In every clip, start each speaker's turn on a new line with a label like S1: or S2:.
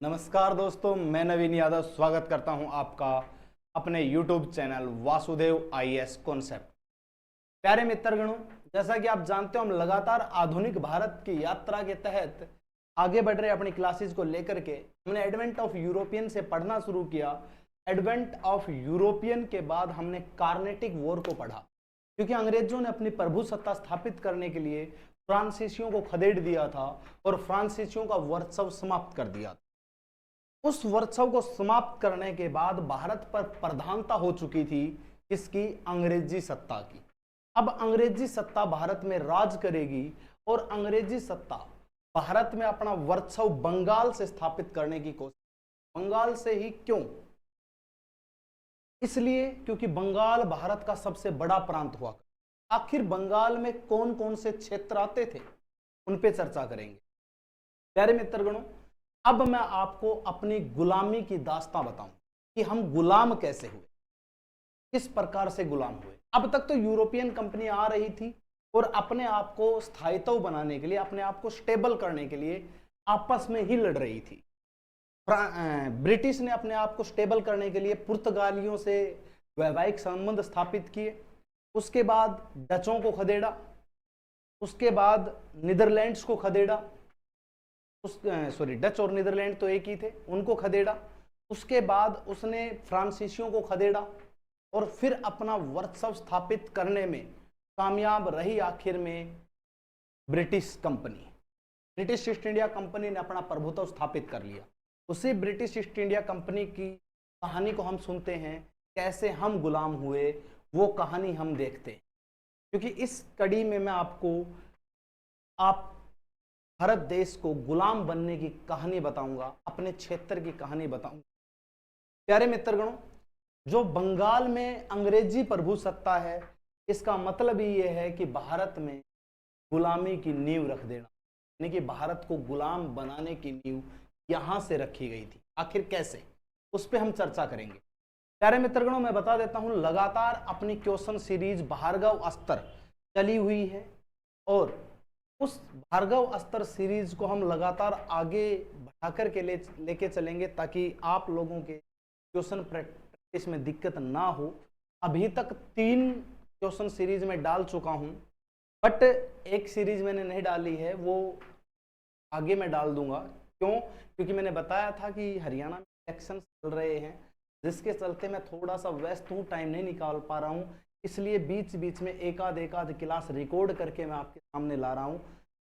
S1: नमस्कार दोस्तों, मैं नवीन यादव स्वागत करता हूं आपका अपने YouTube channel Vasudev IAS concept. प्यारे मित्रगणों, जैसा कि आप जानते हो, हम लगातार आधुनिक भारत की यात्रा के तहत आगे बढ़ रहे अपनी क्लासेस को लेकर के हमने एडवेंट ऑफ यूरोपियन से पढ़ना शुरू किया। एडवेंट ऑफ यूरोपियन के बाद हमने कार्नेटिक वॉर को पढ़ा, क्योंकि अंग्रेजों ने अपनी प्रभु सत्ता स्थापित करने के लिए फ्रांसीसियों को खदेड़ दिया था और फ्रांसीसियों का वर्चस्व समाप्त कर दिया था। उस वर्चस्व को समाप्त करने के बाद भारत पर प्रधानता हो चुकी थी इसकी अंग्रेजी सत्ता की। अब अंग्रेजी सत्ता भारत में राज करेगी और अंग्रेजी सत्ता भारत में अपना वर्चस्व बंगाल से स्थापित करने की कोशिश। बंगाल से ही क्यों? इसलिए क्योंकि बंगाल भारत का सबसे बड़ा प्रांत हुआ। आखिर बंगाल में कौन कौन से क्षेत्र आते थे, उन पे चर्चा करेंगे। प्यारे मित्रगणों, अब मैं आपको अपनी गुलामी की दास्तां बताऊं कि हम गुलाम कैसे हुए, किस प्रकार से गुलाम हुए। अब तक तो यूरोपियन कंपनी आ रही थी और अपने आप को स्थायित्व बनाने के लिए, अपने आप को स्टेबल करने के लिए आपस में ही लड़ रही थी। ब्रिटिश ने अपने आप को स्टेबल करने के लिए पुर्तगालियों से वैवाहिक संबंध स्थापित किए, उसके बाद डचों को खदेड़ा, उसके बाद नीदरलैंड्स को खदेड़ा, डच और नीदरलैंड तो एक ही थे, उनको खदेड़ा। उसके बाद उसने फ्रांसीसियों को खदेड़ा और फिर अपना वर्चस्व स्थापित करने में कामयाब रही। आखिर में British company, British east India company ने अपना प्रभुत्व स्थापित कर लिया। उसी ब्रिटिश ईस्ट इंडिया कंपनी की कहानी को हम सुनते हैं, कैसे हम गुलाम हुए वो कहानी हम देखते हैं। क्योंकि इस कड़ी में मैं आपको आप भारत देश को गुलाम बनने की कहानी बताऊंगा, अपने क्षेत्र की कहानी बताऊंगा। प्यारे मित्रगणों, जो बंगाल में अंग्रेजी प्रभु सत्ता है, इसका मतलब ही यह है कि भारत में गुलामी की नींव रख देना, यानी कि भारत को गुलाम बनाने की नींव यहां से रखी गई थी। आखिर कैसे, उस पर हम चर्चा करेंगे। प्यारे मित्रगणों, मैं बता देता हूं, लगातार अपनी क्वेश्चन सीरीज भार्गव अस्त्र चली हुई है और उस भार्गव अस्त्र सीरीज को हम लगातार आगे बढ़ाकर के लेके चलेंगे, ताकि आप लोगों के क्वेश्चन प्रैक्टिस में दिक्कत ना हो। अभी तक 3 क्वेश्चन सीरीज में डाल चुका हूं, बट एक सीरीज मैंने नहीं डाली है, वो आगे मैं डाल दूंगा। क्यों? क्योंकि मैंने बताया था कि हरियाणा में इलेक्शन चल रहे हैं, जिसके चलते मैं थोड़ा सा व्यस्त हूँ, टाइम नहीं निकाल पा रहा हूँ। इसलिए बीच बीच में एक आध क्लास रिकॉर्ड करके मैं आपके सामने ला रहा हूँ।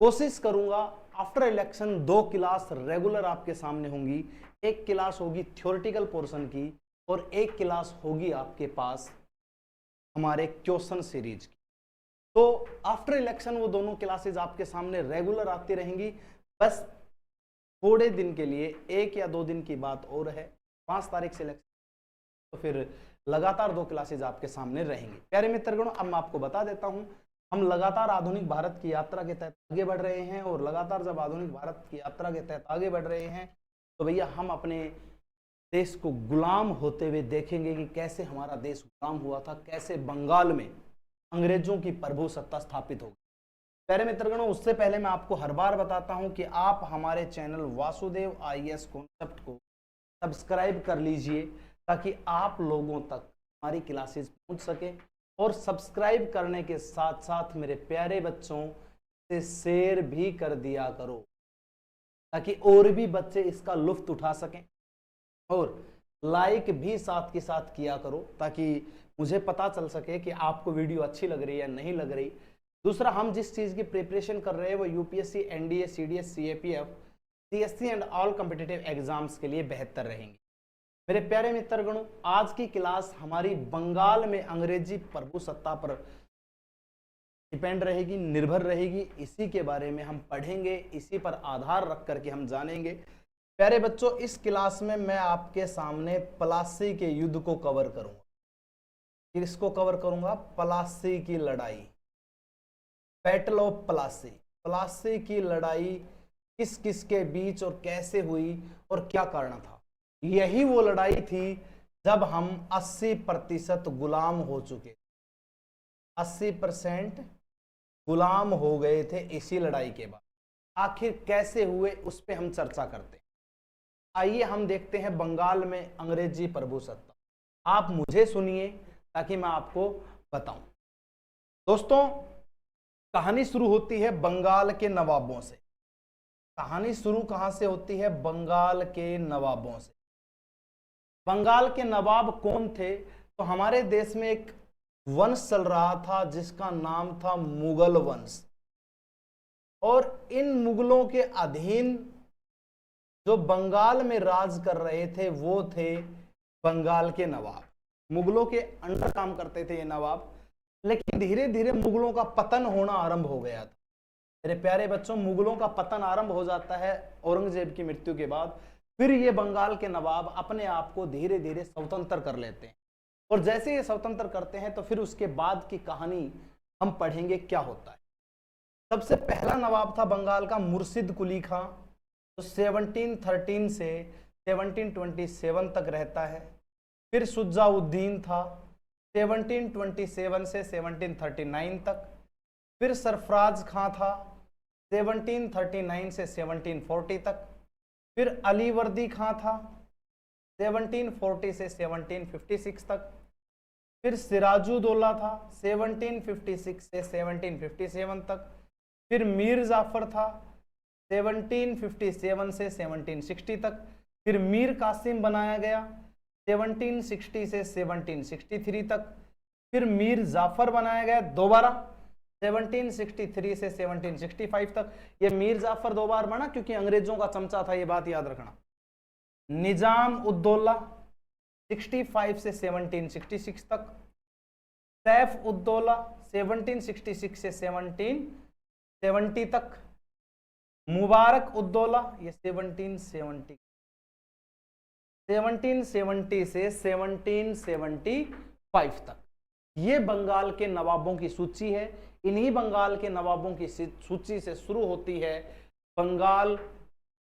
S1: कोशिश करूंगा आफ्टर इलेक्शन 2 क्लास रेगुलर आपके सामने होंगी। एक क्लास होगी थ्योरेटिकल पोर्शन की और एक क्लास होगी आपके पास हमारे क्वेश्चन सीरीज की। तो आफ्टर इलेक्शन वो दोनों क्लासेज आपके सामने रेगुलर आती रहेंगी। बस थोड़े दिन के लिए, 1 या 2 दिन की बात और है, 5 तारीख से इलेक्शन, तो फिर लगातार 2 क्लासेज आपके सामने रहेंगी। प्यारे मित्रगणों, अब मैं आपको बता देता हूं, हम लगातार आधुनिक भारत की यात्रा के तहत आगे बढ़ रहे हैं और लगातार जब आधुनिक भारत की यात्रा के तहत आगे बढ़ रहे हैं तो भैया हम अपने देश को गुलाम होते हुए देखेंगे कि कैसे हमारा देश गुलाम हुआ था, कैसे बंगाल में अंग्रेजों की प्रभु सत्ता स्थापित हो गई। प्यारे मित्रगणों, उससे पहले मैं आपको हर बार बताता हूं कि आप हमारे चैनल वासुदेव आईएएस कॉन्सेप्ट को सब्सक्राइब कर लीजिए, ताकि आप लोगों तक हमारी क्लासेस पहुंच सके। और सब्सक्राइब करने के साथ साथ मेरे प्यारे बच्चों से शेयर भी कर दिया करो, ताकि और भी बच्चे इसका लुत्फ उठा सकें। और लाइक भी साथ के साथ किया करो, ताकि मुझे पता चल सके कि आपको वीडियो अच्छी लग रही है या नहीं लग रही। दूसरा, हम जिस चीज़ की प्रिपरेशन कर रहे हैं वो UPSC, NDA, CDS, CAPF, CSC and all competitive exams के लिए बेहतर रहेंगे। मेरे प्यारे मित्रगणों, आज की क्लास हमारी बंगाल में अंग्रेजी प्रभु सत्ता पर डिपेंड रहेगी, निर्भर रहेगी। इसी के बारे में हम पढ़ेंगे, इसी पर आधार रख करके हम जानेंगे। प्यारे बच्चों, इस क्लास में मैं आपके सामने प्लासी के युद्ध को कवर करूंगा। किसको कवर करूंगा? प्लासी की लड़ाई, बैटल ऑफ प्लासी। प्लासी की लड़ाई किस किस के बीच और कैसे हुई और क्या कारण था? यही वो लड़ाई थी जब हम 80% गुलाम हो चुके, 80% गुलाम हो गए थे इसी लड़ाई के बाद। आखिर कैसे हुए, उस पर हम चर्चा करते हैं। आइए हम देखते हैं बंगाल में अंग्रेजी प्रभुसत्ता। आप मुझे सुनिए ताकि मैं आपको बताऊं। दोस्तों, कहानी शुरू होती है बंगाल के नवाबों से। कहानी शुरू कहां से होती है? बंगाल के नवाबों से। बंगाल के नवाब कौन थे? तो हमारे देश में एक वंश चल रहा था जिसका नाम था मुगल वंश, और इन मुगलों के अधीन जो बंगाल में राज कर रहे थे वो थे बंगाल के नवाब। मुगलों के अंडर काम करते थे ये नवाब, लेकिन धीरे धीरे मुगलों का पतन होना आरंभ हो गया था। मेरे प्यारे बच्चों, मुगलों का पतन आरंभ हो जाता है औरंगजेब की मृत्यु के बाद। फिर ये बंगाल के नवाब अपने आप को धीरे धीरे स्वतंत्र कर लेते हैं, और जैसे ये स्वतंत्र करते हैं तो फिर उसके बाद की कहानी हम पढ़ेंगे क्या होता है। सबसे पहला नवाब था बंगाल का मुर्शिद कुली खां, जो 1713 से 1727 तक रहता है। फिर शुजाउद्दीन था 1727 से 1739 तक। फिर सरफराज खां था 1739 से 1740 तक। फिर अलीवर्दी खां था 1740 से 1756 तक। फिर सिराजुद्दौला था 1756 से 1757 तक। फिर मीर जाफर था 1757 से 1760 तक। फिर मीर कासिम बनाया गया 1760 से 1763 तक। फिर मीर जाफर बनाया गया दोबारा 1763 से 1765 तक। ये मीर जाफर दो बार बना क्योंकि अंग्रेजों का चमचा था, ये बात याद रखना। निजाम उद्दौला 65 से 1766 तक। सैफ उद्दौला 1766 से 1770 तक। मुबारक उद्दौला ये 1770 से 1775 तक। ये बंगाल के नवाबों की सूची है। इन्हीं बंगाल के नवाबों की सूची से शुरू होती है बंगाल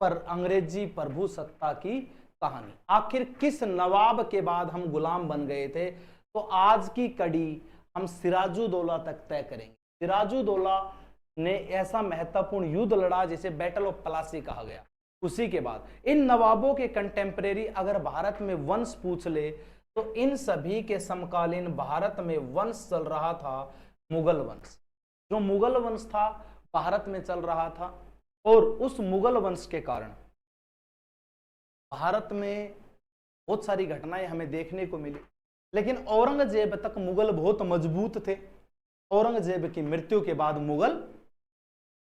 S1: पर अंग्रेजी प्रभुसत्ता की कहानी। आखिर किस नवाब के बाद हम गुलाम बन गए थे? तो आज की कड़ी हम सिराजुद्दौला तक तय करेंगे। सिराजुद्दौला ने ऐसा महत्वपूर्ण युद्ध लड़ा जिसे बैटल ऑफ प्लासी कहा गया। उसी के बाद इन नवाबों के कंटेम्परेरी अगर भारत में वंश पूछ ले तो इन सभी के समकालीन भारत में वंश चल रहा था मुगल वंश। जो मुगल वंश था भारत में चल रहा था, और उस मुगल वंश के कारण भारत में बहुत सारी घटनाएं हमें देखने को मिली। लेकिन औरंगजेब तक मुगल बहुत मजबूत थे। औरंगजेब की मृत्यु के बाद मुगल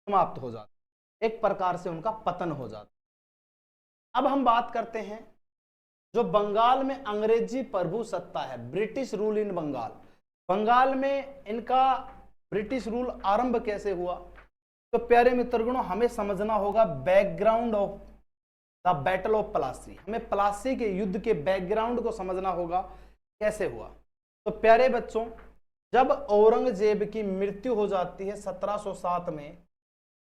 S1: समाप्त हो जाते, एक प्रकार से उनका पतन हो जाता। अब हम बात करते हैं जो बंगाल में अंग्रेजी प्रभुसत्ता है, British rule in Bengal. Bengal में इनका ब्रिटिश रूल आरंभ कैसे हुआ? तो प्यारे मित्रगणों, हमें समझना होगा background of the battle of Plassey. हमें प्लासी के युद्ध के बैकग्राउंड को समझना होगा कैसे हुआ। तो प्यारे बच्चों, जब औरंगजेब की मृत्यु हो जाती है 1707 में,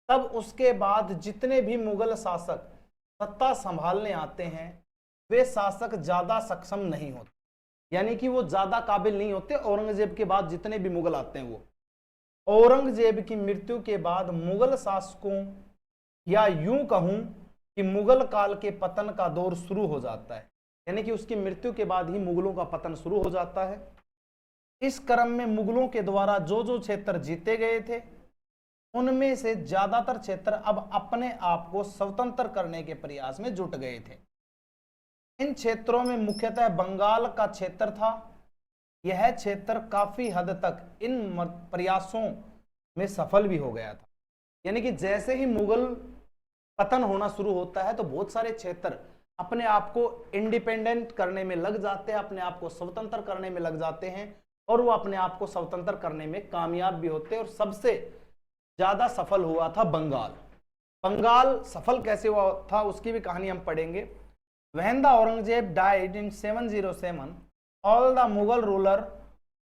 S1: तब उसके बाद जितने भी मुगल शासक सत्ता संभालने आते हैं वे शासक ज्यादा सक्षम नहीं होते, यानी कि वो ज्यादा काबिल नहीं होते। औरंगजेब के बाद जितने भी मुगल आते हैं वो, औरंगजेब की मृत्यु के बाद मुगल शासकों, या यूं कहूं कि मुगल काल के पतन का दौर शुरू हो जाता है। यानी कि उसकी मृत्यु के बाद ही मुगलों का पतन शुरू हो जाता है। इस क्रम में मुगलों के द्वारा जो जो क्षेत्र जीते गए थे उनमें से ज्यादातर क्षेत्र अब अपने आप को स्वतंत्र करने के प्रयास में जुट गए थे। इन क्षेत्रों में मुख्यतः बंगाल का क्षेत्र था। यह क्षेत्र काफी हद तक इन प्रयासों में सफल भी हो गया था। यानी कि जैसे ही मुगल पतन होना शुरू होता है तो बहुत सारे क्षेत्र अपने आप को इंडिपेंडेंट करने में लग जाते हैं, अपने आप को स्वतंत्र करने में लग जाते हैं, और वो अपने आप को स्वतंत्र करने में कामयाब भी होते हैं। और सबसे ज्यादा सफल हुआ था बंगाल। बंगाल सफल कैसे हुआ था उसकी भी कहानी हम पढ़ेंगे। When the Aurangzeb died in 707, all the Mughal ruler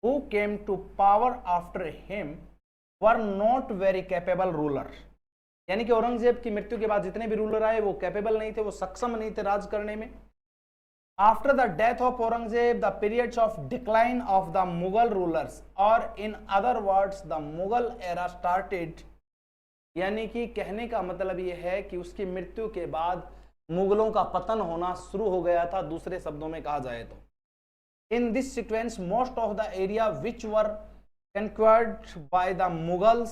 S1: who came to power after him were not very capable ruler। यानी कि औरंगजेब की मृत्यु के बाद जितने भी रूलर आए वो कैपेबल नहीं थे, वो सक्षम नहीं थे राज करने में। After the death of Aurangzeb, the periods of decline of the Mughal rulers, or in other words, the Mughal era started। यानी कि कहने का मतलब यह है कि उसकी मृत्यु के बाद मुगलों का पतन होना शुरू हो गया था, दूसरे शब्दों में कहा जाए तो। In this sequence most of the area which were conquered by the Mughals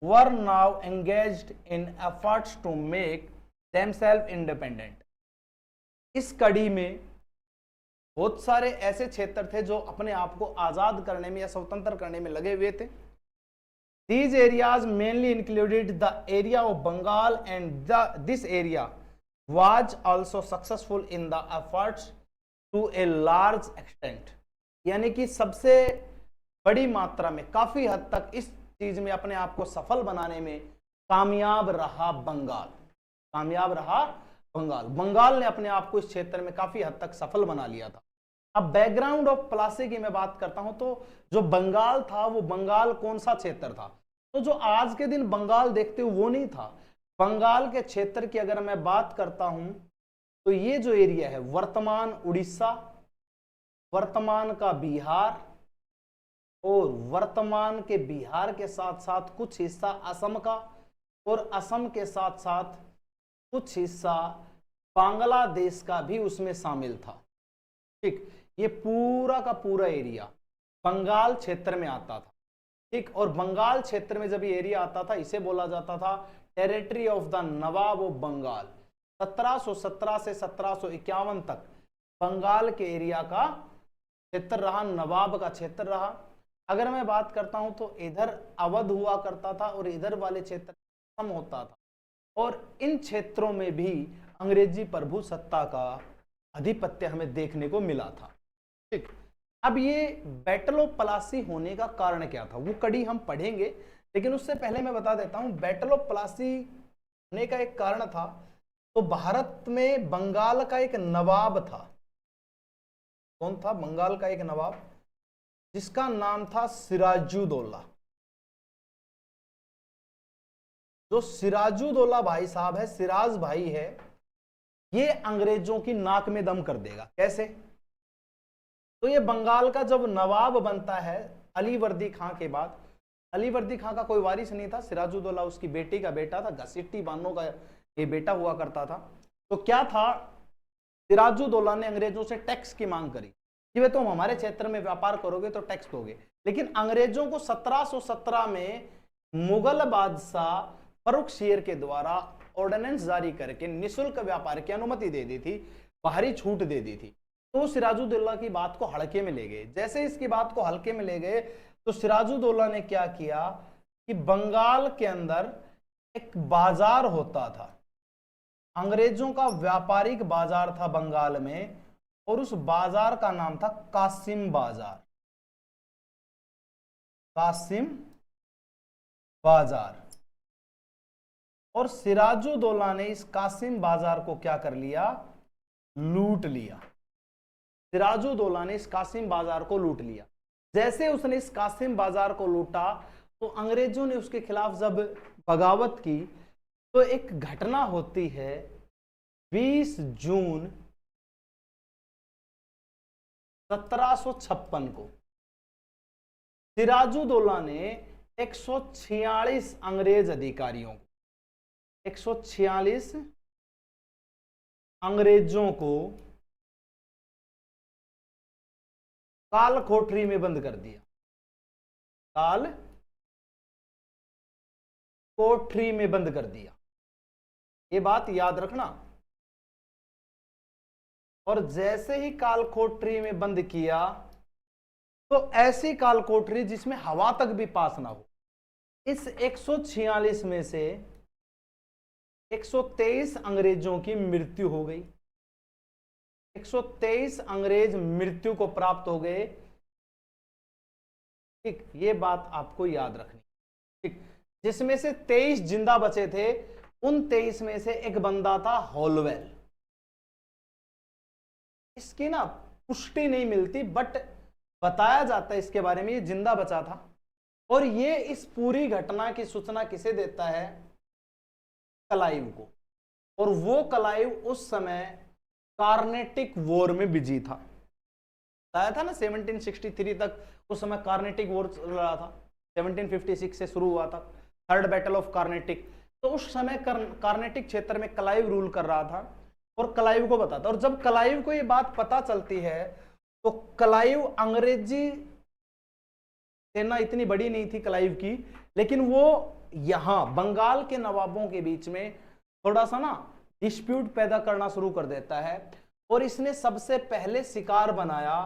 S1: were now engaged in efforts to make themselves independent. इस कड़ी में बहुत सारे ऐसे क्षेत्र थे जो अपने आप को आजाद करने में या स्वतंत्र करने में लगे हुए थे। These areas mainly included the area of Bengal and this area was also successful in the efforts to a large extent. यानी कि सबसे बड़ी मात्रा में, काफी हद तक इस चीज में अपने आप को सफल बनाने में कामयाब रहा बंगाल। कामयाब रहा बंगाल। बंगाल ने अपने आप को इस क्षेत्र में काफी हद तक सफल बना लिया था। अब बैकग्राउंड ऑफ प्लासी की मैं बात करता हूं तो जो बंगाल था वो बंगाल कौन सा क्षेत्र था? तो जो आज के दिन बंगाल देखते हो वो नहीं था। बंगाल के क्षेत्र की अगर मैं बात करता हूं तो ये जो एरिया है वर्तमान उड़ीसा, वर्तमान का बिहार और वर्तमान के बिहार के साथ साथ कुछ हिस्सा असम का और असम के साथ साथ कुछ हिस्सा बांग्लादेश का भी उसमें शामिल था। ठीक, ये पूरा का पूरा एरिया बंगाल क्षेत्र में आता था। ठीक, और बंगाल क्षेत्र में जब ये एरिया आता था इसे बोला जाता था territory of the Nawab of Bengal. 1717 से 1751 तक बंगाल के एरिया का क्षेत्र रहा, नवाब का क्षेत्र रहा। अगर मैं बात करता हूं तो इधर अवध हुआ करता था और इधर वाले क्षेत्र कम होता था, और इन क्षेत्रों में भी अंग्रेजी प्रभु सत्ता का आधिपत्य हमें देखने को मिला था। ठीक, अब ये बैटल ऑफ प्लासी होने का कारण क्या था वो कड़ी हम पढ़ेंगे, लेकिन उससे पहले मैं बता देता हूं बैटल ऑफ प्लासी होने का एक कारण था तो भारत में बंगाल का एक नवाब था। कौन था? बंगाल का एक नवाब जिसका नाम था सिराजुद्दौला। जो सिराजुद्दौला भाई साहब है, सिराज भाई है, ये अंग्रेजों की नाक में दम कर देगा। कैसे? तो ये बंगाल का जब नवाब बनता है अलीवर्दी खां के बाद, अलीवर्दी खां का कोई वारिस नहीं था, सिराजुद्दौला उसकी बेटी का बेटा था, घसीटी बानो का ये बेटा हुआ करता था। तो क्या था, सिराजुद्दौला ने अंग्रेजों से टैक्स की मांग करी कि वे तुम हमारे क्षेत्र में व्यापार करोगे तो टैक्स दोगे। लेकिन अंग्रेजों को 1717 में मुगल बादशाह फर्रुख शेर के द्वारा ऑर्डिनेंस जारी करके निःशुल्क व्यापार की अनुमति दे दी थी, बाहरी छूट दे दी थी। तो सिराजुद्दौला की बात को हल्के में ले गए। जैसे इसकी बात को हल्के में ले गए तो सिराजुद्दौला ने क्या किया कि बंगाल के अंदर एक बाजार होता था, अंग्रेजों का व्यापारिक बाजार था बंगाल में, और उस बाजार का नाम था कासिम बाजार। कासिम बाजार। और सिराजुद्दौला ने इस कासिम बाजार को क्या कर लिया? लूट लिया। सिराजुद्दौला ने इस कासिम बाजार को लूट लिया। जैसे उसने इस कासिम बाजार को लूटा तो अंग्रेजों ने उसके खिलाफ जब बगावत की तो एक घटना होती है 20 जून 1756 को। सिराजुद्दौला ने 146 अंग्रेज अधिकारियों को, 146 अंग्रेजों को काल कोठरी में बंद कर दिया। काल कोठरी में बंद कर दिया, ये बात याद रखना। और जैसे ही काल कोठरी में बंद किया तो ऐसी काल कोठरी जिसमें हवा तक भी पास ना हो। इस 146 में से 123 अंग्रेजों की मृत्यु हो गई। 123 अंग्रेज मृत्यु को प्राप्त हो गए। ठीक, ये बात आपको याद रखनी। ठीक, जिसमें से 23 जिंदा बचे थे, उन 23 में से एक बंदा था हॉलवेल। इसकी ना पुष्टि नहीं मिलती बट बताया जाता है इसके बारे में, ये जिंदा बचा था। और ये इस पूरी घटना की सूचना किसे देता है? क्लाइव को। और वो क्लाइव उस समय कार्नेटिक वॉर में बिजी था। बताया था ना 1763 तक उस समय कार्नेटिक वॉर चल रहा था, 1756 से शुरू हुआ था थर्ड बैटल ऑफ कार्नेटिक। तो उस समय कार्नेटिक क्षेत्र में क्लाइव रूल कर रहा था। और क्लाइव को बताता है। और जब क्लाइव को ये बात पता चलती है तो क्लाइव, अंग्रेजी सेना इतनी बड़ी नहीं थी क्लाइव की, लेकिन वो यहां बंगाल के नवाबों के बीच में थोड़ा सा ना डिस्प्यूट पैदा करना शुरू कर देता है। और इसने सबसे पहले शिकार बनाया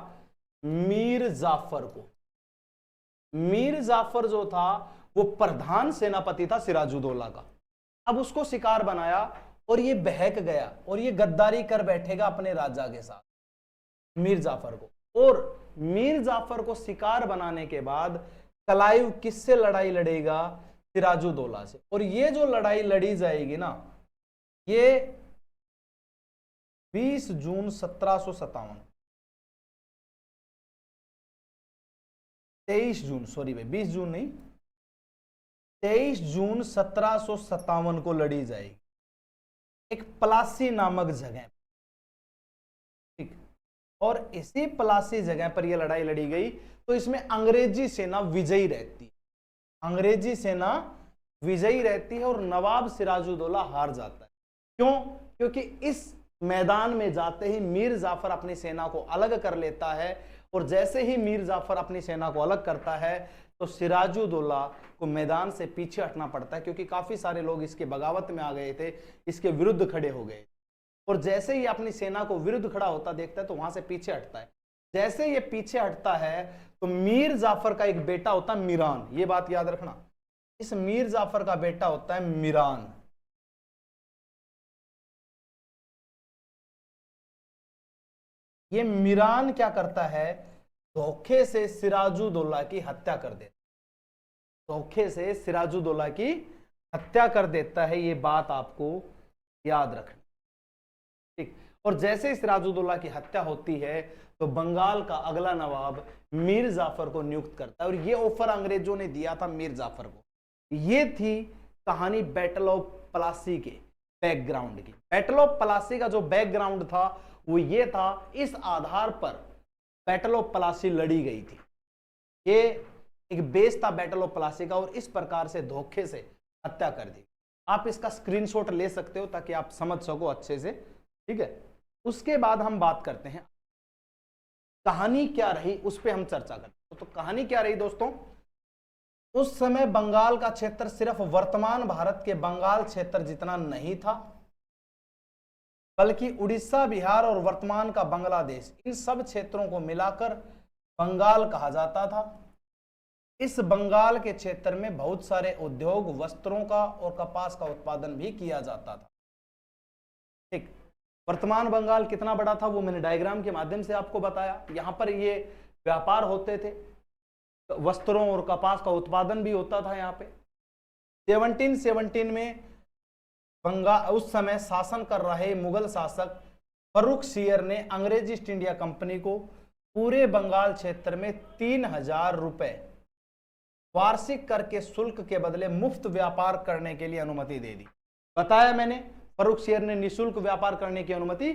S1: मीर जाफर को। मीर जाफर जो था वो प्रधान सेनापति था सिराजुद्दौला का। अब उसको शिकार बनाया और ये बहक गया और ये गद्दारी कर बैठेगा अपने राजा के साथ, मीर जाफर को। और मीर जाफर को शिकार बनाने के बाद क्लाइव किससे लड़ाई लड़ेगा? सिराजुद्दौला से। और ये जो लड़ाई लड़ी जाएगी ना, ये 20 जून 1757, 23 जून, सॉरी भाई 20 जून नहीं, 23 जून 1757 को लड़ी जाएगी एक प्लासी नामक जगह, ठीक। और इसी प्लासी जगह पर यह लड़ाई लड़ी गई। तो इसमें अंग्रेजी सेना विजयी रहती है, अंग्रेजी सेना विजयी रहती है और नवाब सिराजुद्दौला हार जाता है। क्यों? क्योंकि इस मैदान में जाते ही मीर जाफर अपनी सेना को अलग कर लेता है। और जैसे ही मीर जाफर अपनी सेना को अलग करता है तो सिराजुद्दौला को मैदान से पीछे हटना पड़ता है, क्योंकि काफी सारे लोग इसके बगावत में आ गए थे, इसके विरुद्ध खड़े हो गए। और जैसे ही अपनी सेना को विरुद्ध खड़ा होता देखता है तो वहां से पीछे हटता है। जैसे ये पीछे हटता है तो मीर जाफर का एक बेटा होता है मीरान, ये बात याद रखना, इस मीर जाफर का बेटा होता है मीरान। ये मीरान क्या करता है? धोखे से सिराजुद्दौला की हत्या कर देता, धोखे से सिराजुद्दौला की हत्या कर देता है। ये बात आपको याद रखनी, ठीक। और जैसे ही सिराजुद्दौला की हत्या होती है तो बंगाल का अगला नवाब मीर जाफर को नियुक्त करता है। और ये ऑफर अंग्रेजों ने दिया था मीर जाफर को। ये थी कहानी बैटल ऑफ प्लासी के बैकग्राउंड की। बैटल ऑफ प्लासी का जो बैकग्राउंड था वो ये था, इस आधार पर बैटल ऑफ प्लासी लड़ी गई थी। ये एक बेस था बैटल ऑफ प्लासी का और इस प्रकार से धोखे से हत्या कर दी। आप इसका स्क्रीनशॉट ले सकते हो ताकि आप समझ सको अच्छे से, ठीक है। उसके बाद हम बात करते हैं कहानी क्या रही, उस पर हम चर्चा करते हैं। तो कहानी क्या रही दोस्तों? उस समय बंगाल का क्षेत्र सिर्फ वर्तमान भारत के बंगाल क्षेत्र जितना नहीं था, बल्कि उड़ीसा, बिहार और वर्तमान का बांग्लादेश, इन सब क्षेत्रों को मिलाकर बंगाल कहा जाता था। इस बंगाल के क्षेत्र में बहुत सारे उद्योग, वस्त्रों का और कपास का उत्पादन भी किया जाता था, ठीक। वर्तमान बंगाल कितना बड़ा था वो मैंने डायग्राम के माध्यम से आपको बताया। यहां पर ये व्यापार होते थे, वस्त्रों और कपास का उत्पादन भी होता था यहाँ पे। 1717 में बंगाल उस समय शासन कर रहे मुगल शासक फर्रुखसियर ने अंग्रेज ईस्ट इंडिया कंपनी को पूरे बंगाल क्षेत्र में 3000 रुपए वार्षिक कर के शुल्क के बदले मुफ्त व्यापार करने के लिए अनुमति दे दी। बताया मैंने, फर्रुखसियर ने निःशुल्क व्यापार करने की अनुमति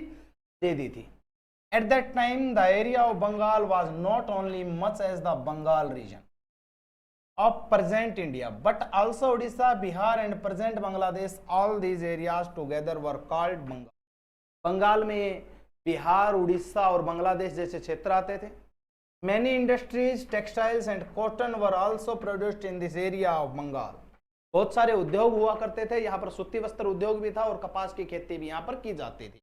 S1: दे दी थी। At that time, the area of Bengal was not only much as the Bengal region of present India, but also Odisha, Bihar, and present Bangladesh. All these areas together were called Bengal. Bengal में बिहार, उड़ीसा और बांग्लादेश जैसे क्षेत्र आते थे। Many industries, textiles and cotton were also produced in this area of Bengal. बहुत सारे उद्योग हुआ करते थे, यहाँ पर सूती वस्त्र उद्योग भी था और कपास की खेती भी यहाँ पर की जाती थी।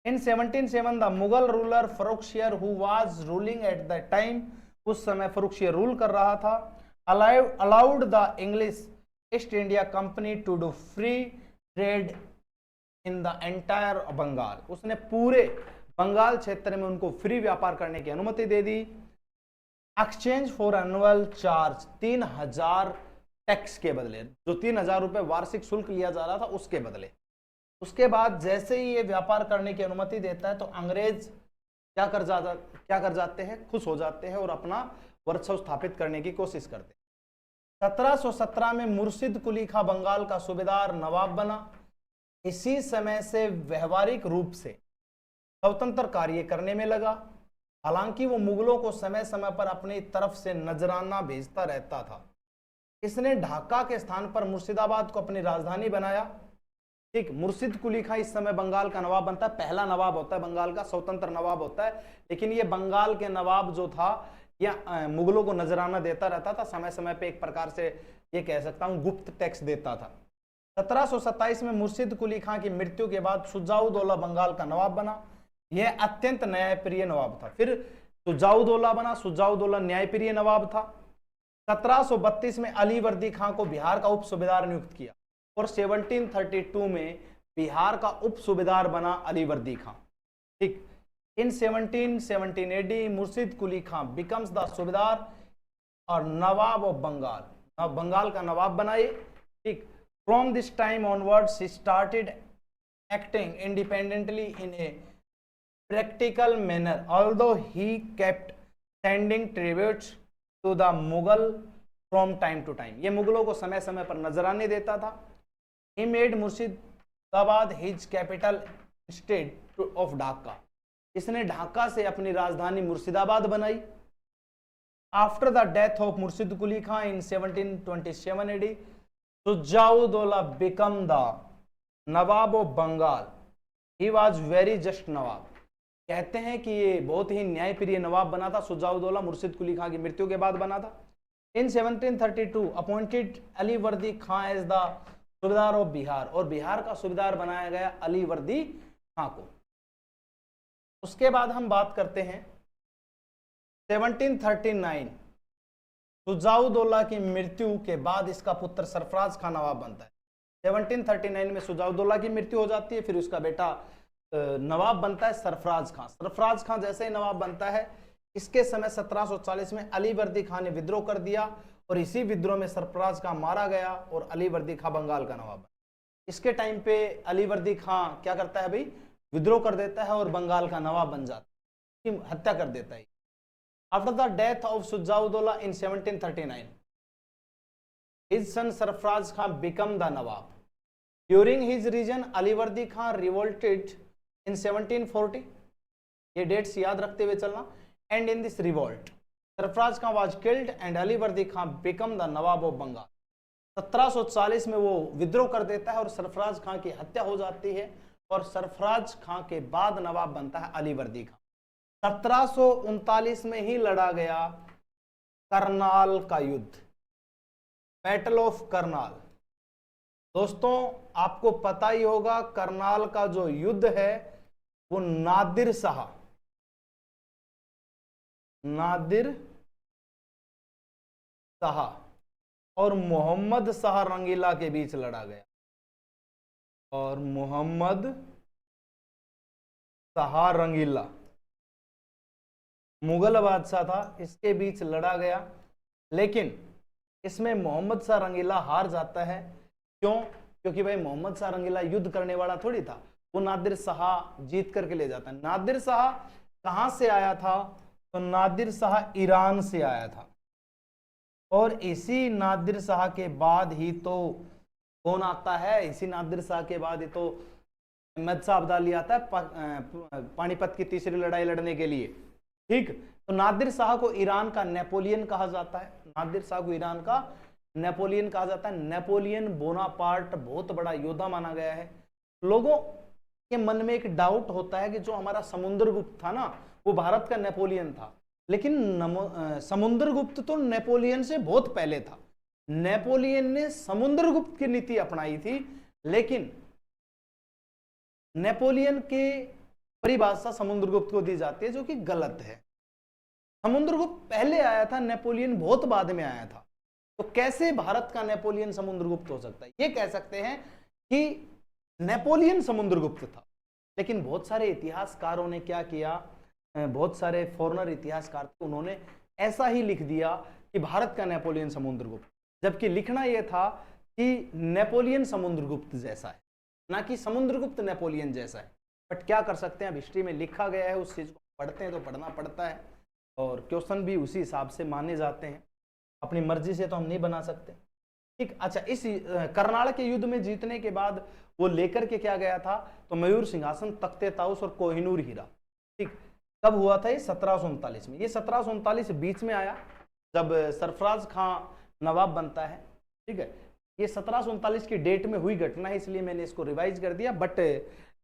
S1: In 1707, the Mughal ruler Farrukhsiyar, who was ruling at that time, उस समय फर्रुखसियर रूल कर रहा था, allowed the English East India Company to do free trade in the entire Bengal. उसने पूरे बंगाल क्षेत्र में उनको फ्री व्यापार करने की अनुमति दे दी। Exchange for annual charge, 3000 tax के बदले, जो 3000 रुपए वार्षिक शुल्क लिया जा रहा था उसके बदले। उसके बाद जैसे ही ये व्यापार करने की अनुमति देता है तो अंग्रेज क्या कर जाते हैं, खुश हो जाते हैं और अपना वर्चस्व स्थापित करने की कोशिश करते हैं। 1717 में मुर्शिद कुली खां बंगाल का सूबेदार नवाब बना। इसी समय से व्यवहारिक रूप से स्वतंत्र कार्य करने में लगा। हालांकि वो मुगलों को समय समय पर अपनी तरफ से नजराना भेजता रहता था। इसने ढाका के स्थान पर मुर्शिदाबाद को अपनी राजधानी बनाया। ठीक, मुर्शिद कुली खां इस समय बंगाल का नवाब बनता है, पहला नवाब होता है बंगाल का, स्वतंत्र नवाब होता है। लेकिन ये बंगाल के नवाब जो था या मुगलों को नजराना देता रहता था, समय समय पे एक प्रकार से ये कह सकता हूं गुप्त टैक्स देता था। 1727 में मुर्शिद कुली खां की मृत्यु के बाद सुजाउद्दौला बंगाल का नवाब बना। यह अत्यंत न्यायप्रिय नवाब था। फिर सुजाउद्दौला बना, सुजाउद्दौला न्यायप्रिय नवाब था। 1732 में अली वर्दी खां को बिहार का उप सूबेदार नियुक्त किया और 1732 में बिहार का उप सूबेदार बना अली वर्दी खां। ठीक, इन 1717 AD मुर्शिद कुली खां बिकम्स द सूबेदार और नवाब ऑफ बंगाल, बंगाल का नवाब बनाए। ठीक, from this time onwards he started acting independently in A practical manner, although he kept sending tributes to the Mughal from time to time। ये मुगलों को समय समय पर नजराने देता था। He made Murshidabad his capital instead of Dhaka. इसने ढाका से अपनी राजधानी मुर्शिदाबाद बनाई। After the death of मुर्शिद कुली खां in 1727 AD, Shuja-ud-Daula became the Nawab of Bengal. He was very just नवाब। कहते हैं कि ये बहुत ही न्यायप्रिय नवाब बना था। सुजाउद्दौला मुर्शिद कुली खां की मृत्यु के बाद बना था। इन 1732 appointed Ali Vardi Khan as the सूबेदार ऑफ बिहार, और बिहार का सूबेदार बनाया गया अली वर्दी खां को। उसके बाद हम बात करते हैं 1739 सुजाउद्दौला की मृत्यु के बाद इसका पुत्र सरफराज खां नवाब बनता है। 1739 में सुजाउद्दौला की मृत्यु हो जाती है, फिर उसका बेटा नवाब बनता है सरफराज खां। सरफराज खां जैसे ही नवाब बनता है, इसके समय 1740 में अली वर्दी खां ने विद्रोह कर दिया और इसी विद्रोह में सरफराज खां मारा गया और अली वर्दी खां बंगाल का नवाब बना। इसके टाइम पे अली वर्दी खां क्या करता है भाई, विद्रोह कर देता है और बंगाल का नवाब बन जाता है, हत्या कर देता है। After the death of Shujauddaula in 1739 his son Sarfaraz Khan become the Nawab. During his region Ali Vardi Khan revolted इन 1740, ये डेट्स याद रखते हुए चलना। And in this revolt Sarfaraz Khan was killed and Ali Vardi Khan become the Nawab of Bengal. 1740 में वो विद्रोह कर देता है और सरफराज खां की हत्या हो जाती है और सरफराज खां के बाद नवाब बनता है अली वर्दी खां। 1739 में ही लड़ा गया करनाल का युद्ध, बैटल ऑफ करनाल। दोस्तों आपको पता ही होगा करनाल का जो युद्ध है वो नादिर शाह और मोहम्मद शाह रंगीला के बीच लड़ा गया, और मोहम्मद शाह रंगीला मुगल बादशाह था, इसके बीच लड़ा गया। लेकिन इसमें मोहम्मद शाह रंगीला हार जाता है। क्यों? क्योंकि भाई मोहम्मद शाह रंगीला युद्ध करने वाला थोड़ी था, वो नादिर शाह जीत करके ले जाता है। नादिर शाह कहां से आया था? तो नादिर शाह ईरान से आया था, और इसी नादिर शाह के बाद ही तो कौन आता है? इसी नादिर शाह के बाद ही तो अहमद शाह अब्दाली आता है पानीपत की तीसरी लड़ाई लड़ने के लिए। ठीक, तो नादिर शाह को ईरान का नेपोलियन कहा जाता है। नादिर शाह को ईरान का नेपोलियन कहा जाता है। नेपोलियन बोनापार्ट बहुत बड़ा योद्धा माना गया है। लोगों के मन में एक डाउट होता है कि जो हमारा समुद्रगुप्त था ना, वो भारत का नेपोलियन था, लेकिन समुद्रगुप्त तो नेपोलियन से बहुत पहले था। नेपोलियन ने समुद्रगुप्त की नीति अपनाई थी, लेकिन नेपोलियन के परिभाषा समुद्रगुप्त को दी जाती है, जो कि गलत है। समुद्रगुप्त पहले आया था, नेपोलियन बहुत बाद में आया था। तो कैसे भारत का नेपोलियन समुद्रगुप्त हो सकता है? ये कह सकते हैं कि नेपोलियन समुद्रगुप्त था, लेकिन बहुत सारे इतिहासकारों ने क्या किया, बहुत सारे फॉरेनर इतिहासकार थे, उन्होंने ऐसा ही लिख दिया कि भारत का नेपोलियन समुद्रगुप्त, जबकि लिखना यह था कि नेपोलियन समुद्रगुप्त जैसा है, ना कि समुद्रगुप्त नेपोलियन जैसा है। बट क्या कर सकते हैं, अब हिस्ट्री में लिखा गया है, उस चीज को पढ़ते हैं तो पढ़ना पड़ता है, और क्वेश्चन भी उसी हिसाब से माने जाते हैं। अपनी मर्जी से तो हम नहीं बना सकते। ठीक, अच्छा, इस करनाल के युद्ध में जीतने के बाद वो लेकर के क्या गया था? तो मयूर सिंहासन, तख्ते ताउस और कोहिनूर हीरा। ठीक, कब हुआ था ये? 1739 में। ये 1739 बीच में आया जब सरफराज खां नवाब बनता है। ठीक है, ये 1739 की डेट में हुई घटना है, इसलिए मैंने इसको रिवाइज कर दिया, बट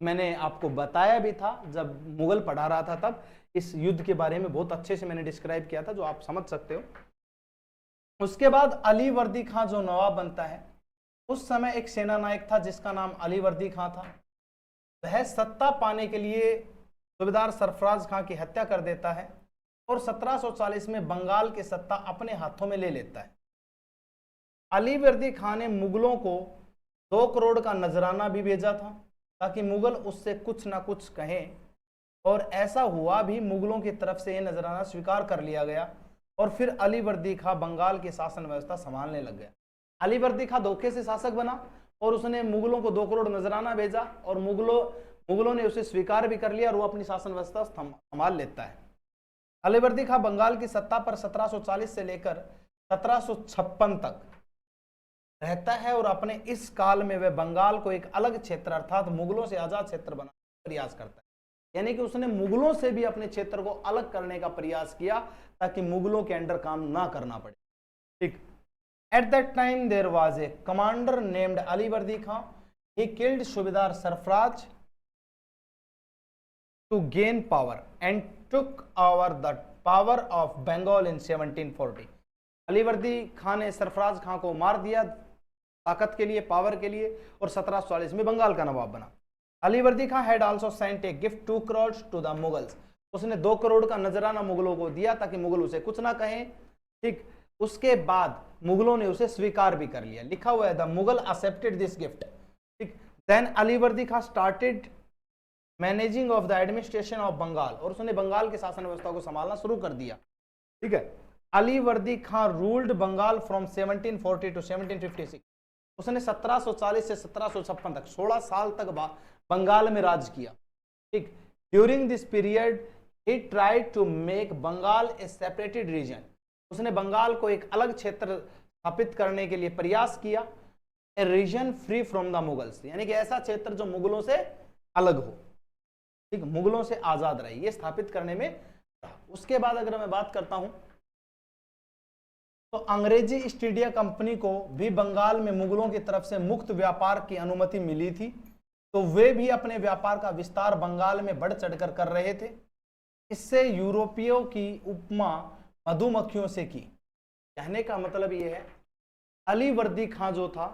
S1: मैंने आपको बताया भी था जब मुगल पढ़ा रहा था, तब इस युद्ध के बारे में बहुत अच्छे से मैंने डिस्क्राइब किया था, जो आप समझ सकते हो। उसके बाद अली वर्दी खां जो नवाब बनता है, उस समय एक सेना नायक था जिसका नाम अली वर्दी खां था। वह सत्ता पाने के लिए सूबेदार सरफराज खां की हत्या कर देता है और 1740 में बंगाल की सत्ता अपने हाथों में ले लेता है। अली वर्दी खां ने मुगलों को 2 करोड़ का नजराना भी भेजा था ताकि मुगल उससे कुछ ना कुछ कहें, और ऐसा हुआ भी। मुगलों की तरफ से यह नजराना स्वीकार कर लिया गया और फिर अली वर्दी खां बंगाल की शासन व्यवस्था संभालने लग गया। अली वर्दी खां धोखे से शासक बना और उसने मुगलों को 2 करोड़ नजराना भेजा और मुगलों ने उसे स्वीकार भी कर लिया और वो अपनी शासन व्यवस्था संभाल लेता है। अली वर्दी खां बंगाल की सत्ता पर 1740 से लेकर 1756 तक रहता है और अपने इस काल में वह बंगाल को एक अलग क्षेत्र अर्थात मुगलों से आजाद क्षेत्र बनाने का प्रयास करता है। यानी कि उसने मुगलों से भी अपने क्षेत्र को अलग करने का प्रयास किया ताकि मुगलों के अंडर काम ना करना पड़े। ठीक। At that time there was a commander named Ali Vardi Khan. He killed subedar Sarfaraz to gain power and took over the power of Bengal in 1740। Ali Vardi Khan ने सरफराज खां को मार दिया ताकत के लिए, पावर के लिए, और 1740 में बंगाल का नवाब बना। Ali Vardi Khan had also sent a gift 2 crore to the Mughals. उसने 2 करोड़ का नजराना मुगलों को दिया ताकि मुगल उसे कुछ ना कहें। ठीक। उसके बाद मुगलों ने उसे स्वीकार भी कर लिया, लिखा हुआ है the Mughal accepted this gift. ठीक। Then Ali Vardi Khan started managing of the administration of Bengal, और उसने बंगाल की शासन व्यवस्था को संभालना शुरू कर दिया। ठीक है। अली वर्दी खां रूल्ड बंगाल फ्रॉम 1740 टू 1756। उसने 1740 से 1756 तक 16 साल तक बंगाल में राज किया। ठीक। During this period he tried to make Bengal a separated region. उसने बंगाल को एक अलग क्षेत्र स्थापित करने के लिए प्रयास किया। A region free from the Mughals, यानी कि ऐसा क्षेत्र जो मुगलों से अलग हो, ठीक, मुगलों से आजाद रहे, ये स्थापित करने में। उसके बाद अगर मैं बात करता हूं तो अंग्रेजी ईस्ट इंडिया कंपनी को भी बंगाल में मुगलों की तरफ से मुक्त व्यापार की अनुमति मिली थी, तो वे भी अपने व्यापार का विस्तार बंगाल में बढ़ चढ़कर कर रहे थे। इससे यूरोपियों की उपमा मधुमक्खियों से की। कहने का मतलब ये है, अली वर्दी खां जो था,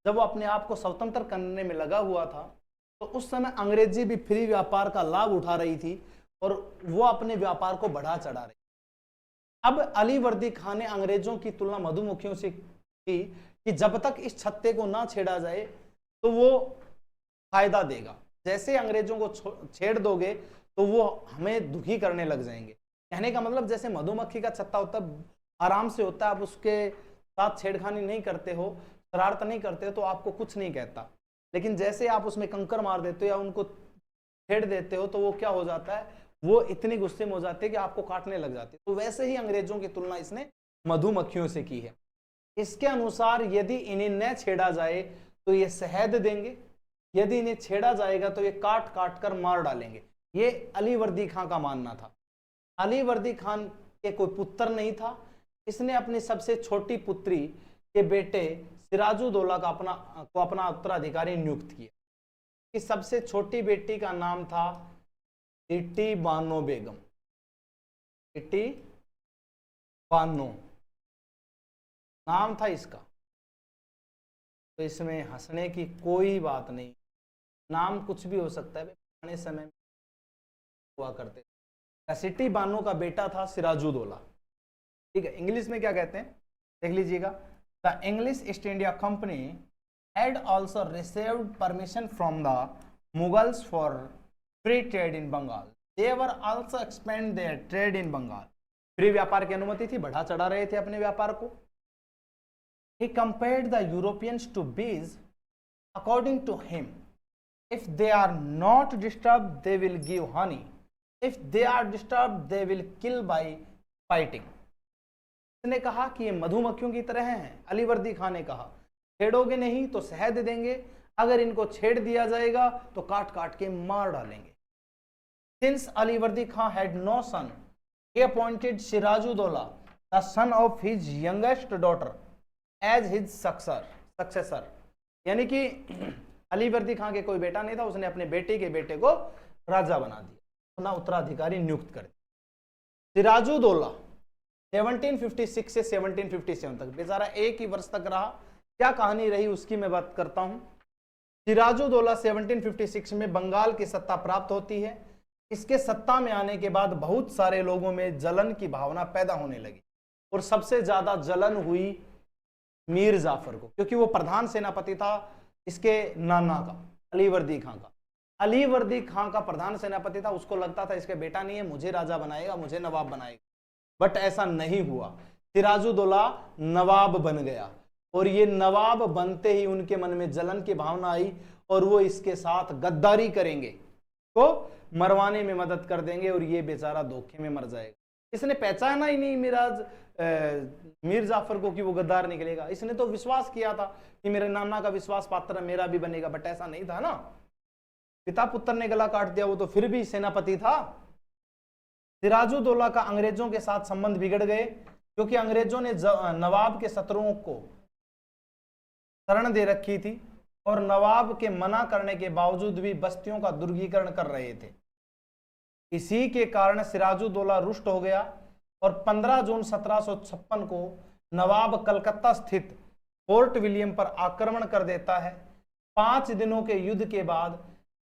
S1: जब वो अपने आप को स्वतंत्र करने में लगा हुआ था, तो उस समय अंग्रेजी भी फ्री व्यापार का लाभ उठा रही थी और वो अपने व्यापार को बढ़ा चढ़ा रही। अब अली वर्दी खां ने अंग्रेजों की तुलना मधुमक्खियों से की कि जब तक इस छत्ते को ना छेड़ा जाए तो वो फायदा देगा, जैसे अंग्रेजों को छेड़ दोगे तो वो हमें दुखी करने लग जाएंगे। कहने का मतलब जैसे मधुमक्खी का छत्ता होता आराम से होता है, आप उसके साथ छेड़खानी नहीं करते हो, शरारत नहीं करते हो, तो आपको कुछ नहीं कहता। लेकिन जैसे आप उसमें कंकर मार देते हो या उनको छेड़ देते हो तो वो क्या हो जाता है, वो इतनी गुस्से में हो जाते हैं कि आपको काटने लग जाते हैं। तो वैसे ही अंग्रेजों की तुलना इसने मधुमक्खियों से की है। इसके अनुसार यदि इन्हें न छेड़ा जाए तो ये शहद देंगे, यदि इन्हें छेड़ा जाएगा तो ये काट काट कर मार डालेंगे। ये अली वर्दी खां का मानना था। अली वर्दी खान के कोई पुत्र नहीं था। इसने अपनी सबसे छोटी पुत्री के बेटे सिराजुद्दौला का अपना उत्तराधिकारी नियुक्त किया। इस सबसे छोटी बेटी का नाम था टीटी बानो बेगम। टीटी बानो नाम था इसका, तो इसमें हंसने की कोई बात नहीं। नाम कुछ भी हो सकता है, पुराने समय में हुआ करते। टीटी बानो का बेटा था सिराजुद्दौला। ठीक है, इंग्लिश में क्या कहते हैं देख लीजिएगा। The English east India company had also received permission from the Mughals for free trade in Bengal. They were also expand their trade in Bengal. Free व्यापार की अनुमति थी, बढ़ा चढ़ा रहे थे अपने व्यापार को। He compared the Europeans to bees. According to him, if they are not disturbed, they will give honey. If they are disturbed, they will kill by biting. उसने कहा कि ये मधुमक्खियों की तरह हैं। अली वर्दी खां ने कहा छेड़ोगे नहीं तो शहद देंगे, अगर इनको छेड़ दिया जाएगा तो काट काट के मार डालेंगे। Since Ali Wardi Khan had no son, he appointed Sirajuddaulah, the son of his youngest daughter, as his successor. Successor, यानी कि अलीवर्दी खां के कोई बेटा नहीं था, उसने अपने बेटे के बेटे को राजा बना दिया, अपना उत्तराधिकारी नियुक्त कर दिया। सिराजुद्दौला 1756 से 1757 तक, बेचारा एक ही वर्ष तक रहा, क्या कहानी रही उसकी मैं बात करता हूं। सिराजुद्दौला 1756 में बंगाल की सत्ता प्राप्त होती है। इसके सत्ता में आने के बाद बहुत सारे लोगों में जलन की भावना पैदा होने लगी, और सबसे ज्यादा जलन हुई मीर जाफर को, क्योंकि वो प्रधान सेनापति था इसके नाना का, अलीवर्दी खां का। अलीवर्दी खां का प्रधान सेनापति था, उसको लगता था इसके बेटा नहीं है, मुझे राजा बनाएगा, मुझे नवाब बनाएगा, बट ऐसा नहीं हुआ। सिराजुद्दौला नवाब बन गया, और ये नवाब बनते ही उनके मन में जलन की भावना आई, और वो इसके साथ गद्दारी करेंगे, तो मरवाने में मदद कर देंगे, और ये बेचारा धोखे में मर जाएगा। इसने पहचाना ही नहीं मीर जाफर को कि वो गद्दार निकलेगा। इसने तो विश्वास किया था कि मेरे नाना का विश्वास पात्र मेरा भी बनेगा, बट ऐसा नहीं था ना। पिता पुत्र ने गला काट दिया, वो तो फिर भी सेनापति था। सिराजुद्दौला का अंग्रेजों के साथ संबंध बिगड़ गए, क्योंकि अंग्रेजों ने नवाब के शत्रुओं को शरण दे रखी थी, और नवाब के मना करने के बावजूद भी बस्तियों का दुर्गीकरण कर रहे थे। इसी के कारण सिराजुद्दौला रुष्ट हो गया, और 15 जून 1756 को नवाब कलकत्ता स्थित फोर्ट विलियम पर आक्रमण कर देता है। 5 दिनों के युद्ध के बाद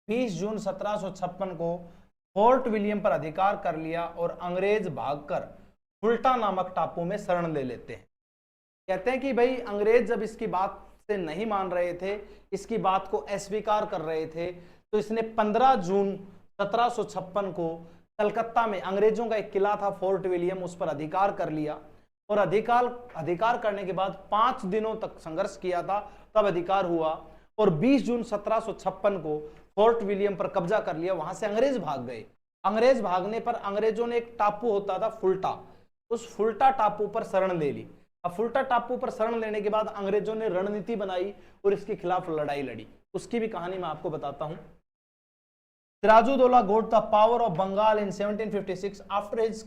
S1: 20 जून 1756 को फोर्ट विलियम पर अधिकार कर लिया, और अंग्रेज भागकर फुल्टा नामक टापू में शरण ले लेते हैं। कहते हैं कि भाई अंग्रेज जब इसकी बात से नहीं मान रहे थे, इसकी बात को अस्वीकार कर रहे थे, तो इसने 15 जून 1756 को कलकत्ता में अंग्रेजों का एक किला था फोर्ट विलियम, उस पर अधिकार कर लिया, और अधिकार करने के बाद 5 दिनों तक संघर्ष किया था, तब अधिकार हुआ, और 20 जून 1756 को फोर्ट विलियम पर कब्जा कर लिया। वहां से अंग्रेज भाग गए। अंग्रेज भागने पर अंग्रेजों ने एक टापू होता था फुल्टा, उस फुल्टा टापू पर शरण ले ली। अब फुल्टा टापू पर शरण लेने के बाद अंग्रेजों ने रणनीति बनाई और इसके खिलाफ लड़ाई लड़ी, उसकी भी कहानी मैं आपको बताता हूं। Siraj-ud-Daulah got the power of Bengal in 1756. After his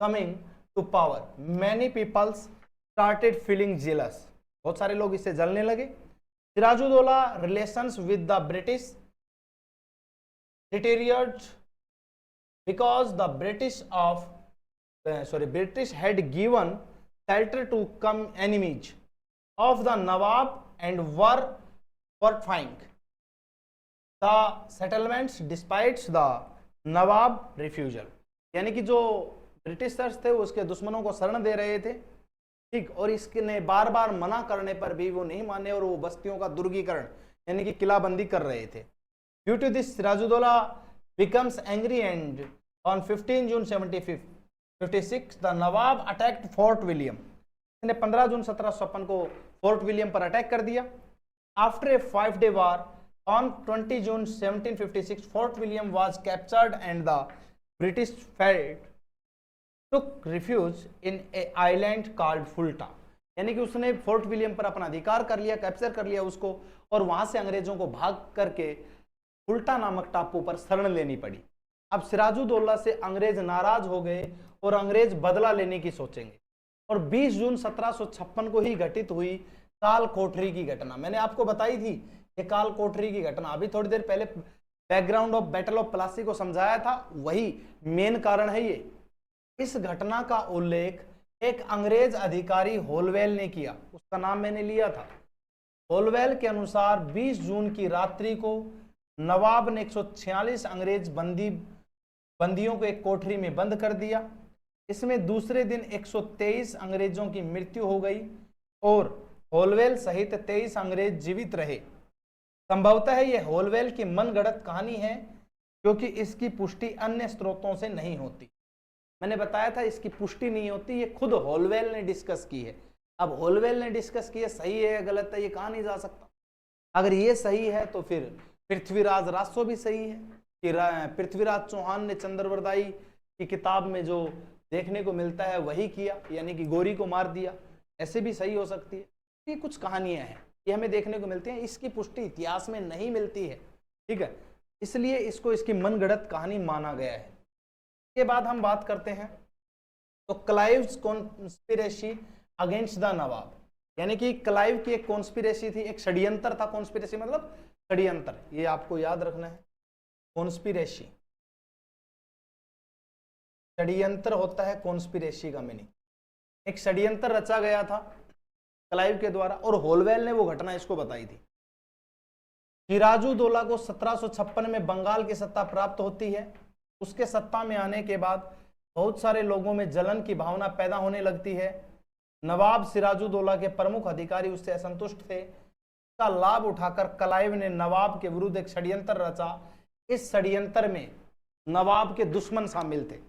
S1: coming to power, many people started feeling jealous. बहुत सारे लोग इससे जलने लगे। Sirajuddaula relations with the British deteriorated because the British had given shelter to come enemies of the Nawab and were fortifying the settlements despite the Nawab refusal, यानी कि जो Britishers थे उसके दुश्मनों को शरण दे रहे थे, ठीक, और इसने बार बार मना करने पर भी वो नहीं माने, और वो बस्तियों का दुर्गीकरण यानी कि किलाबंदी कर रहे थे। Due to this Sirajuddaula becomes angry and on 15 June 1756 the Nawab attacked Fort William. इसने 15 जून 1756 को फोर्ट विलियम पर अटैक कर दिया। After a 5-day war on 20 June 1756 Fort William was captured and the British fleet took refuge in a island called फुल्टा, यानी कि उसने fort William पर अपना अधिकार कर लिया, कैप्चर कर लिया उसको, और वहां से अंग्रेजों को भाग करके फुल्टा नामक टापू पर शरण लेनी पड़ी। अब सिराजुद्दौला से अंग्रेज नाराज हो गए और अंग्रेज बदला लेने की सोचेंगे, और 20 जून 1756 को ही घटित हुई काल कोठरी की घटना। मैंने आपको बताई थी ये काल कोठरी की घटना, अभी थोड़ी देर पहले background of battle of Plassey को समझाया था, वही मेन कारण है ये। इस घटना का उल्लेख एक अंग्रेज अधिकारी होलवेल ने किया, उसका नाम मैंने लिया था। होलवेल के अनुसार 20 जून की रात्रि को नवाब ने 146 अंग्रेज बंदियों को एक कोठरी में बंद कर दिया। इसमें दूसरे दिन 123 अंग्रेजों की मृत्यु हो गई और होलवेल सहित 23 अंग्रेज जीवित रहे। संभवतः यह होलवेल की मनगढ़ंत कहानी है, क्योंकि इसकी पुष्टि अन्य स्रोतों से नहीं होती। मैंने बताया था इसकी पुष्टि नहीं होती, ये खुद होलवेल ने डिस्कस की है। अब होलवेल ने डिस्कस की है, सही है या गलत है ये कहा नहीं जा सकता। अगर ये सही है तो फिर पृथ्वीराज रासो भी सही है कि पृथ्वीराज चौहान ने चंद्रवरदाई की किताब में जो देखने को मिलता है वही किया, यानी कि गोरी को मार दिया, ऐसे भी सही हो सकती है। ये कुछ कहानियां हैं, ये हमें देखने को मिलती हैं, इसकी पुष्टि इतिहास में नहीं मिलती है, ठीक है, इसलिए इसको इसकी मनगढ़ंत कहानी माना गया है। के बाद हम बात करते हैं तो क्लाइव्स कॉन्स्पिरेसी अगेंस्ट द नवाब। यानी कि क्लाइव की एक कॉन्स्पिरेसी थी, एक षड्यंत्र था। कॉन्स्पिरेसी मतलब षड्यंत्र, ये आपको याद रखना है। कॉन्स्पिरेसी, षड्यंत्र होता है कॉन्स्पिरेसी का मीनिंग। एक षड्यंत्र रचा गया था क्लाइव के द्वारा, और होलवेल ने वो घटना इसको बताई थी। सिराजुद्दौला को 1756 में बंगाल की सत्ता प्राप्त होती है। उसके सत्ता में आने के बाद बहुत सारे लोगों में जलन की भावना पैदा होने लगती है। नवाब सिराजुद्दौला के प्रमुख अधिकारी उससे असंतुष्ट थे। इसका लाभ उठाकर क्लाइव ने नवाब के विरुद्ध एक षड्यंत्र रचा। इस षड्यंत्र में नवाब के दुश्मन शामिल थे।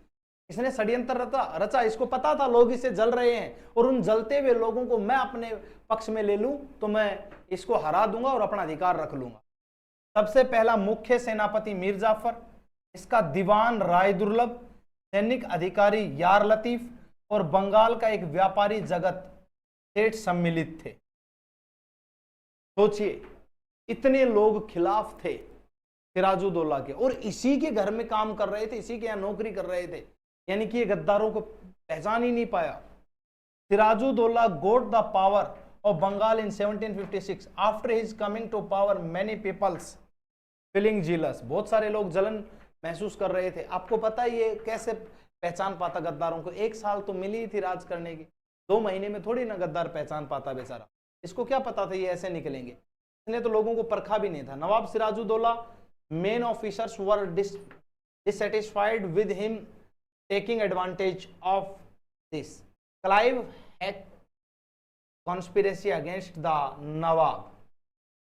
S1: इसने षड्यंत्र रचा, इसको पता था लोग इससे जल रहे हैं, और उन जलते हुए लोगों को मैं अपने पक्ष में ले लूं तो मैं इसको हरा दूंगा और अपना अधिकार रख लूंगा। सबसे पहला मुख्य सेनापति मीर जाफर, इसका दीवान राय दुर्लभ, सैनिक अधिकारी यार लतीफ और बंगाल का एक व्यापारी जगत सेठ सम्मिलित थे। सोचिए, इतने लोग खिलाफ थे सिराजुद्दौला के, और इसी के घर में काम कर रहे थे, इसी के यहाँ नौकरी कर रहे थे। यानी कि ये गद्दारों को पहचान ही नहीं पाया। Sirajuddaula got the power of Bengal in 1756। After his coming to power many peoples feeling jealous. बहुत सारे लोग जलन महसूस कर रहे थे। आपको पता है ये कैसे पहचान पाता गद्दारों को? 1 साल तो मिली थी राज करने की, 2 महीने में थोड़ी ना गद्दार पहचान पाता बेचारा। इसको क्या पता था ये ऐसे निकलेंगे? इसने तो लोगों को परखा भी नहीं था। Nawab Sirajuddaula main officers were dissatisfied with him taking advantage of this. Clive had conspiracy against the nawab,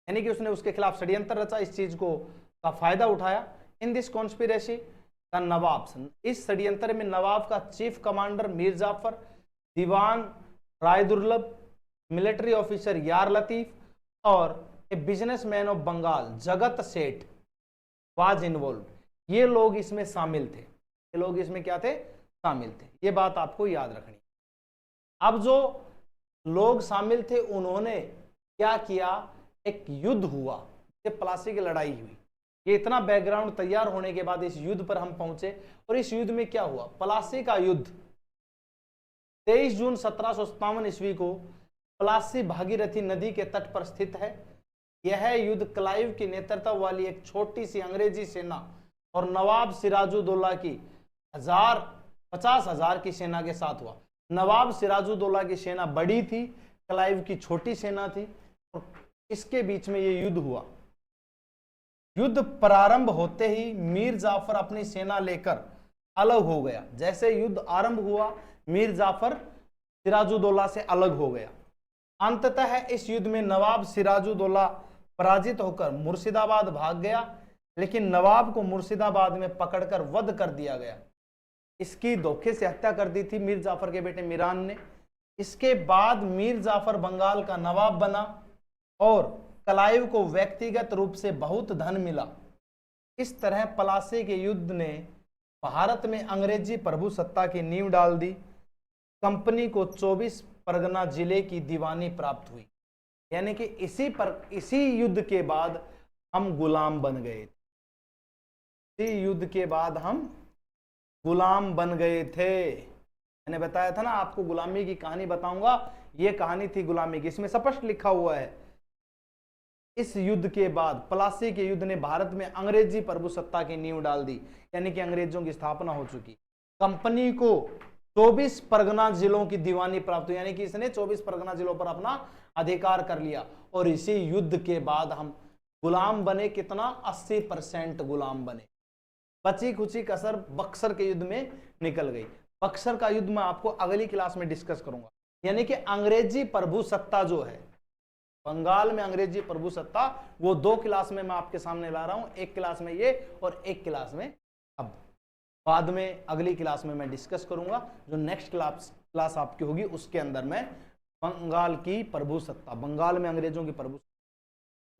S1: यानी कि उसने उसके खिलाफ षड्यंत्र रचा, इस चीज को का फायदा उठाया। इन दिस कॉन्स्पिरेसी द नवाब, इस षड्यंत्र में नवाब का चीफ कमांडर मीर जाफर, दीवान राय दुर्लभ, मिलिट्री ऑफिसर यार लतीफ और ए बिजनेसमैन ऑफ बंगाल जगत सेठ वाज इन्वॉल्व। ये लोग इसमें शामिल थे। ये लोग इसमें क्या थे? शामिल थे। ये बात आपको याद रखनी। अब जो लोग शामिल थे उन्होंने क्या किया? एक युद्ध हुआ, प्लासी की लड़ाई हुई। ये इतना बैकग्राउंड तैयार होने के बाद इस युद्ध पर हम पहुंचे, और इस युद्ध में क्या हुआ? प्लासी का युद्ध 23 जून 1757 ईस्वी को प्लासी भागीरथी नदी के तट पर स्थित है। यह युद्ध क्लाइव के नेतृत्व वाली एक छोटी सी अंग्रेजी सेना और नवाब सिराजुद्दौला की 50,000 की सेना के साथ हुआ। नवाब सिराजुद्दौला की सेना बड़ी थी, क्लाइव की छोटी सेना थी, और इसके बीच में यह युद्ध हुआ। युद्ध प्रारंभ होते ही मीर जाफर अपनी सेना लेकर अलग हो गया। जैसे युद्ध आरंभ हुआ, मीर जाफर सिराजुद्दौला से अलग हो गया। अंततः इस युद्ध में नवाब सिराजुद्दौला पराजित होकर मुर्शिदाबाद भाग गया, लेकिन नवाब को मुर्शिदाबाद में पकड़कर वध कर दिया गया। इसकी धोखे से हत्या कर दी थी मीर जाफर के बेटे मीरान ने। इसके बाद मीर जाफर बंगाल का नवाब बना और क्लाइव को व्यक्तिगत रूप से बहुत धन मिला। इस तरह प्लासी के युद्ध ने भारत में अंग्रेजी प्रभुसत्ता की नींव डाल दी। कंपनी को 24 परगना जिले की दीवानी प्राप्त हुई। यानी कि इसी युद्ध के बाद हम गुलाम बन गए थे। इसी युद्ध के बाद हम गुलाम बन गए थे। मैंने बताया था ना आपको, गुलामी की कहानी बताऊंगा। यह कहानी थी गुलामी की, इसमें स्पष्ट लिखा हुआ है। इस युद्ध के बाद, प्लासी के युद्ध ने भारत में अंग्रेजी प्रभुसत्ता की नींव डाल दी, यानी कि अंग्रेजों की स्थापना हो चुकी। कंपनी को 24 परगना जिलों की दीवानी प्राप्त हुई, यानी कि इसने 24 परगना जिलों पर अपना अधिकार कर लिया। और इसी युद्ध के बाद हम गुलाम बने। कितना? 80% गुलाम बने। बची खुची कसर बक्सर के युद्ध में निकल गई। बक्सर का युद्ध मैं आपको अगली क्लास में डिस्कस करूंगा। यानी कि अंग्रेजी प्रभुसत्ता जो है बंगाल में, अंग्रेजी प्रभुसत्ता, वो 2 क्लास में मैं आपके सामने ला रहा हूं। एक क्लास में ये और एक क्लास में अब बाद में अगली क्लास में मैं डिस्कस करूंगा। जो नेक्स्ट क्लास आपकी होगी उसके अंदर मैं बंगाल की प्रभुसत्ता, बंगाल में अंग्रेजों की प्रभुसत्ता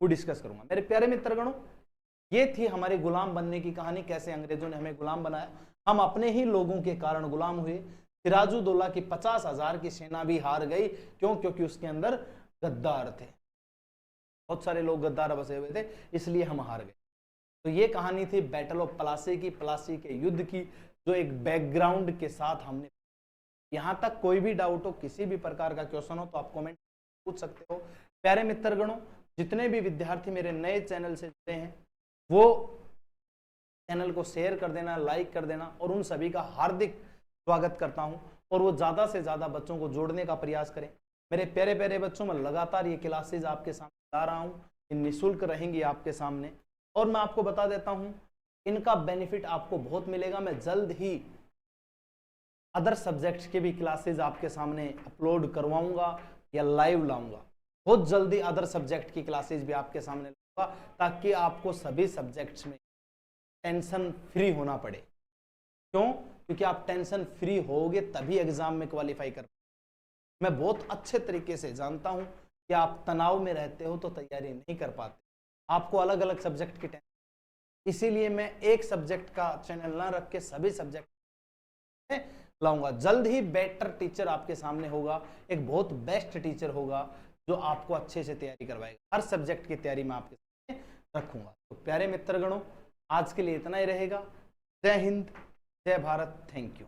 S1: वो डिस्कस करूंगा। मेरे प्यारे मित्रगणों, ये थी हमारे गुलाम बनने की कहानी। कैसे अंग्रेजों ने हमें गुलाम बनाया, हम अपने ही लोगों के कारण गुलाम हुए। सिराजुद्दौला की 50,000 की सेना भी हार गई। क्यों? क्योंकि उसके अंदर गद्दार थे, बहुत सारे लोग गद्दार बसे हुए थे, इसलिए हम हार गए। तो ये कहानी थी बैटल ऑफ प्लासी की, प्लासी के युद्ध की, जो एक बैकग्राउंड के साथ हमने। यहां तक कोई भी डाउट हो, किसी भी प्रकार का क्वेश्चन हो तो आप कमेंट पूछ सकते हो। प्यारे मित्रगणों, जितने भी विद्यार्थी मेरे नए चैनल से जुड़े हैं वो चैनल को शेयर कर देना, लाइक कर देना, और उन सभी का हार्दिक स्वागत करता हूं। और वो ज़्यादा से ज़्यादा बच्चों को जोड़ने का प्रयास करें। मेरे प्यारे प्यारे बच्चों, मैं लगातार ये क्लासेज आपके सामने ला रहा हूँ, ये निःशुल्क रहेंगी आपके सामने। और मैं आपको बता देता हूँ, इनका बेनिफिट आपको बहुत मिलेगा। मैं जल्द ही अदर सब्जेक्ट्स के भी क्लासेज आपके सामने अपलोड करवाऊंगा या लाइव लाऊंगा। बहुत जल्दी अदर सब्जेक्ट की क्लासेज भी आपके सामने लाऊंगा, ताकि आपको सभी सब्जेक्ट्स में टेंशन फ्री होना पड़े। क्यों? क्योंकि आप टेंशन फ्री होगे तभी एग्जाम में क्वालिफाई कर। मैं बहुत अच्छे तरीके से जानता हूं कि आप तनाव में रहते हो तो तैयारी नहीं कर पाते, आपको अलग अलग सब्जेक्ट की टेंशन, इसीलिए मैं एक सब्जेक्ट का चैनल ना रख के सभी सब्जेक्ट लाऊंगा। जल्द ही बेटर टीचर आपके सामने होगा, एक बहुत बेस्ट टीचर होगा जो आपको अच्छे से तैयारी करवाएगा। हर सब्जेक्ट की तैयारी मैं आपके सामने रखूंगा। तो प्यारे मित्रगणों, आज के लिए इतना ही रहेगा। जय हिंद, जय भारत, थैंक यू।